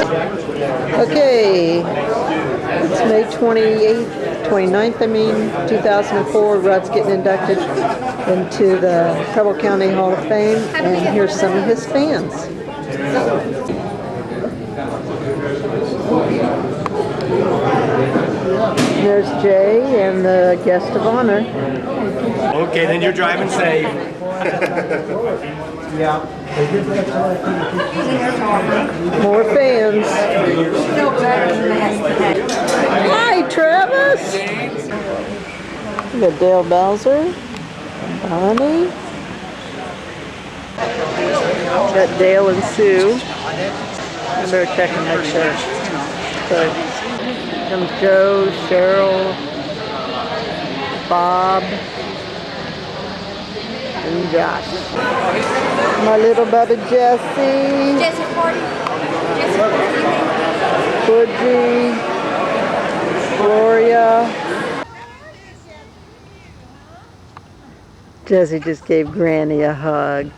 Okay, it's May 29th, 2004. Rod's getting inducted into the Preble County Hall of Fame, and here's some of his fans. There's Jay and the guest of honor. Okay, then you're driving safe. Yeah. More fans. Hi, Travis. We got Dale Bowser, Bonnie. Got Dale and Sue. I better check and make sure. So, comes Joe, Cheryl, Bob, and Josh. My little baby Jessie. Jessie Party. Woodgie. Gloria. Jessie just gave Granny a hug.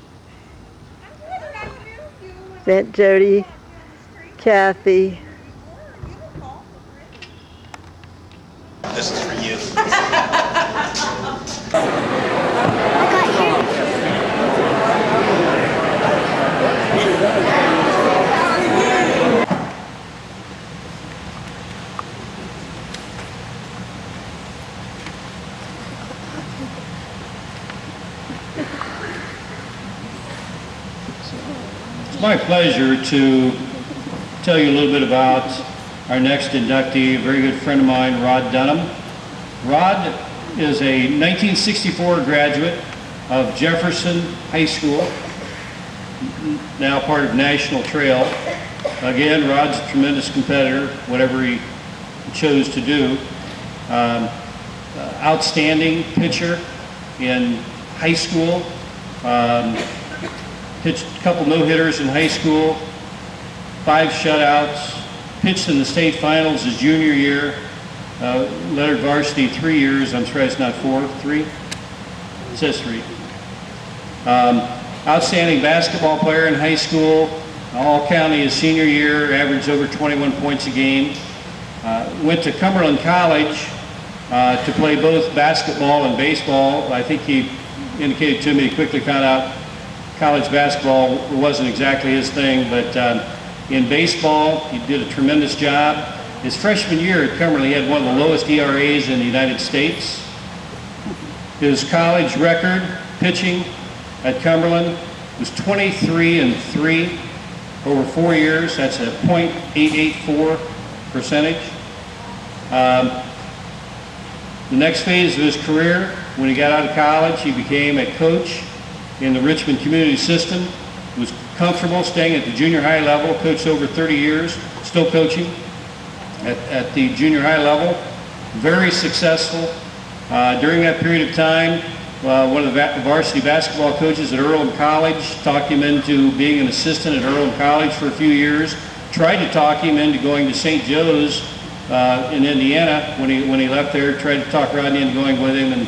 Aunt Jody, Kathy. This is for you. It's my pleasure to tell you a little bit about our next inductee, a very good friend of mine, Rod Dunham. Rod is a 1964 graduate of Jefferson High School, now part of National Trail. Again, Rod's a tremendous competitor, whatever he chose to do. Outstanding pitcher in high school. Pitched a couple no-hitters in high school, 5 shutouts, pitched in the state finals his junior year, lettered varsity 3 years. I'm sorry, it's not 4, 3? It says 3. Outstanding basketball player in high school, all-county his senior year, averaged over 21 points a game. Went to Cumberland College to play both basketball and baseball. I think he indicated to me he quickly found out college basketball wasn't exactly his thing, but in baseball, he did a tremendous job. His freshman year at Cumberland, he had one of the lowest ERAs in the United States. His college record pitching at Cumberland was 23-3 over 4 years. That's a .884 percentage. The next phase of his career, when he got out of college, he became a coach in the Richmond community system. Was comfortable staying at the junior high level, coached over 30 years, still coaching at the junior high level. Very successful. During that period of time, one of the varsity basketball coaches at Earlham College talked him into being an assistant at Earlham College for a few years. Tried to talk him into going to St. Joe's in Indiana. When he left there, tried to talk Rodney into going with him, and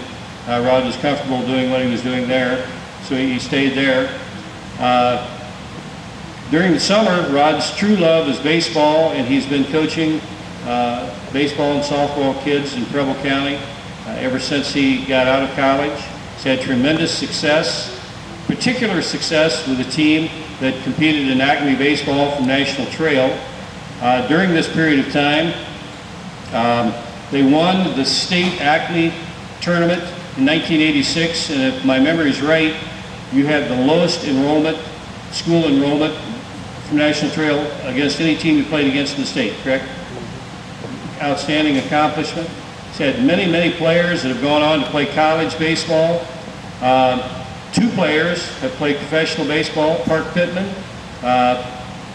Rod was comfortable doing what he was doing there, so he stayed there. During the summer, Rod's true love is baseball, and he's been coaching baseball and softball kids in Preble County ever since he got out of college. He's had tremendous success, particular success with a team that competed in Acme baseball from National Trail. During this period of time, they won the state Acme tournament in 1986, and if my memory is right, you had the lowest enrollment, school enrollment from National Trail against any team you played against in the state, correct? Outstanding accomplishment. He's had many, many players that have gone on to play college baseball. 2 players have played professional baseball. Park Pittman,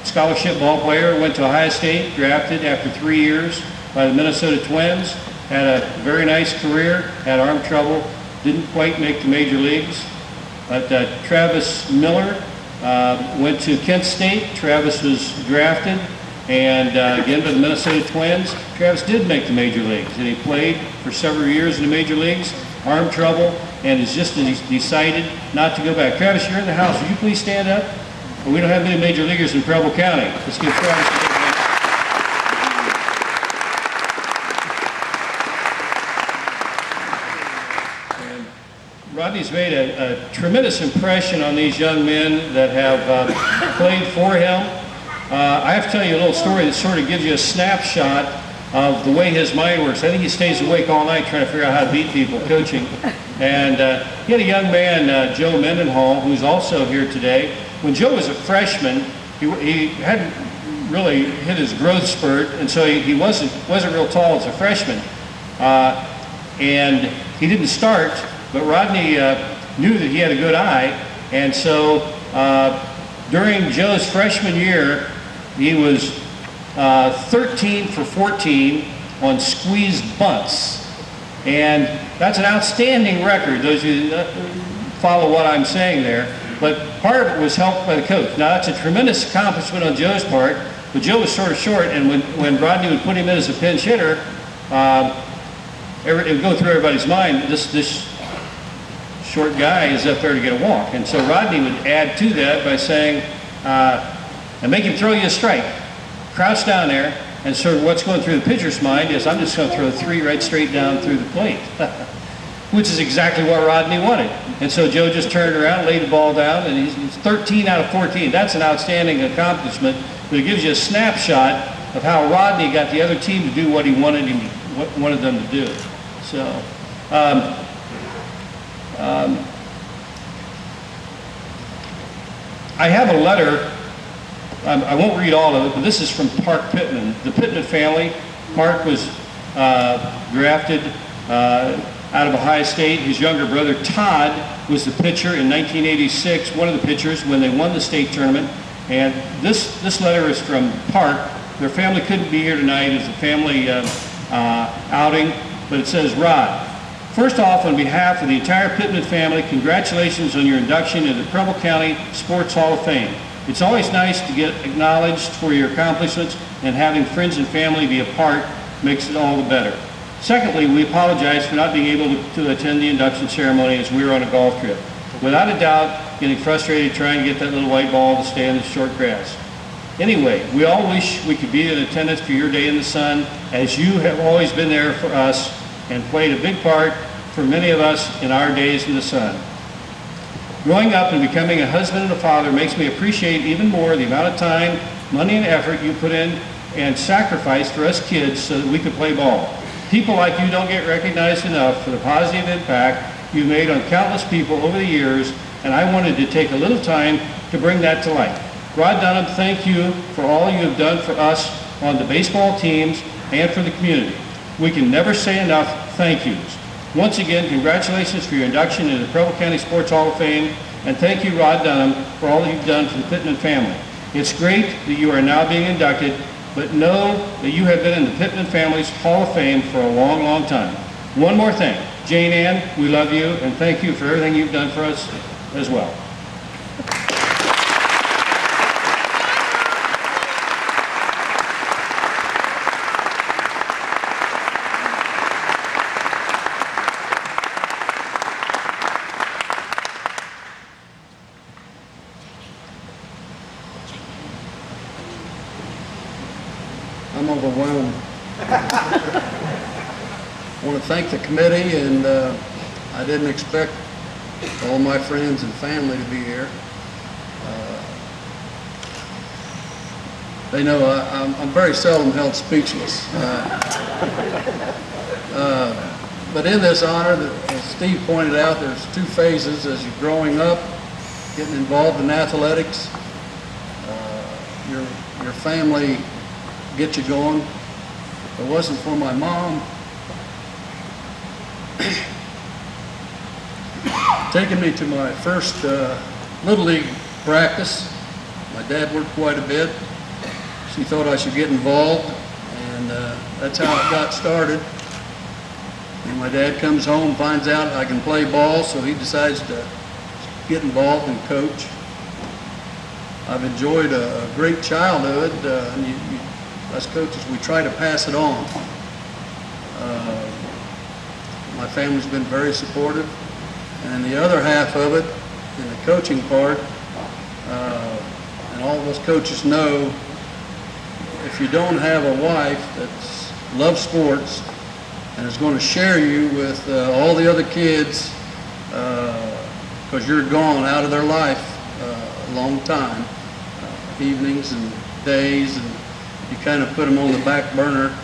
scholarship ball player, went to Ohio State, drafted after 3 years by the Minnesota Twins. Had a very nice career, had arm trouble, didn't quite make the major leagues. But Travis Miller went to Kent State. Travis was drafted, and again by the Minnesota Twins. Travis did make the major leagues, and he played for several years in the major leagues. Arm trouble, and has just decided not to go back. Travis, you're in the house. Would you please stand up? Well, we don't have many major leaguers in Preble County. Let's give Travis a big hand. Rodney's made a tremendous impression on these young men that have played for him. I have to tell you a little story that sort of gives you a snapshot of the way his mind works. I think he stays awake all night trying to figure out how to beat people coaching. And he had a young man, Joe Mendenhall, who's also here today. When Joe was a freshman, he hadn't really hit his growth spurt, and so he wasn't real tall as a freshman. And he didn't start, but Rodney knew that he had a good eye, and so during Joe's freshman year, he was 13 for 14 on squeezed bunts, and that's an outstanding record. Those of you that follow what I'm saying there, but part of it was helped by the coach. Now that's a tremendous accomplishment on Joe's part, but Joe was sort of short, and when Rodney would put him in as a pinch hitter, it would go through everybody's mind, this short guy is up there to get a walk. And so Rodney would add to that by saying, and make him throw you a strike. Crouch down there, and so what's going through the pitcher's mind is, I'm just going to throw 3 right straight down through the plate, which is exactly what Rodney wanted. And so Joe just turned around, laid the ball down, and he's 13 out of 14. That's an outstanding accomplishment, but it gives you a snapshot of how Rodney got the other team to do what he wanted them to do. So, I have a letter. I won't read all of it, but this is from Park Pittman. The Pittman family. Park was drafted out of Ohio State. His younger brother Todd was the pitcher in 1986, one of the pitchers when they won the state tournament. And this letter is from Park. Their family couldn't be here tonight. It's a family outing, but it says, Rod, first off, on behalf of the entire Pittman family, congratulations on your induction into the Preble County Sports Hall of Fame. It's always nice to get acknowledged for your accomplishments, and having friends and family be a part makes it all the better. Secondly, we apologize for not being able to attend the induction ceremony as we were on a golf trip. Without a doubt, getting frustrated trying to get that little white ball to stay in the short grass. Anyway, we all wish we could be in attendance for your day in the sun, as you have always been there for us and played a big part for many of us in our days in the sun. Growing up and becoming a husband and a father makes me appreciate even more the amount of time, money, and effort you put in and sacrifice for us kids so that we could play ball. People like you don't get recognized enough for the positive impact you've made on countless people over the years, and I wanted to take a little time to bring that to light. Rod Dunham, thank you for all you have done for us on the baseball teams and for the community. We can never say enough thank yous. Once again, congratulations for your induction into the Preble County Sports Hall of Fame, and thank you, Rod Dunham, for all that you've done for the Pittman family. It's great that you are now being inducted, but know that you have been in the Pittman family's Hall of Fame for a long, long time. One more thing. Jane Ann, we love you, and thank you for everything you've done for us as well. I'm overwhelmed. I want to thank the committee, and I didn't expect all my friends and family to be here. They know I'm very seldom held speechless. But in this honor, as Steve pointed out, there's 2 phases as you're growing up, getting involved in athletics. Your family get you going. If it wasn't for my mom taking me to my first Little League practice, my dad worked quite a bit. She thought I should get involved, and that's how it got started. And my dad comes home, finds out I can play ball, so he decides to get involved and coach. I've enjoyed a great childhood, and us coaches, we try to pass it on. My family's been very supportive, and the other half of it, in the coaching part, and all of us coaches know, if you don't have a wife that loves sports and is going to share you with all the other kids, because you're gone out of their life a long time, evenings and days, and you kind of put them on the back burner.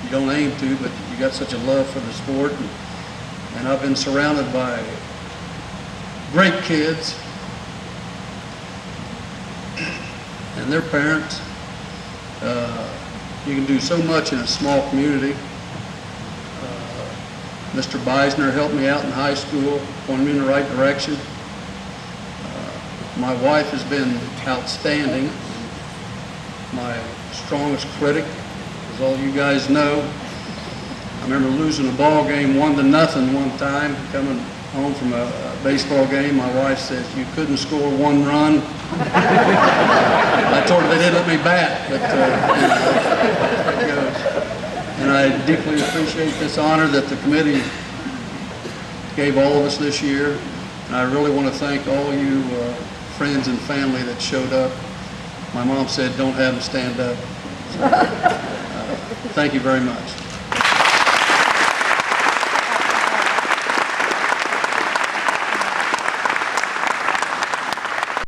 You don't aim to, but you got such a love for the sport. And I've been surrounded by great kids and their parents. You can do so much in a small community. Mr. Beisner helped me out in high school, pointed me in the right direction. My wife has been outstanding. My strongest critic, as all you guys know. I remember losing a ball game 1-0 one time, coming home from a baseball game. My wife says, "You couldn't score one run." I told her they didn't let me bat, but there it goes. And I deeply appreciate this honor that the committee gave all of us this year. And I really want to thank all you friends and family that showed up. My mom said, "Don't have them stand up." So, thank you very much.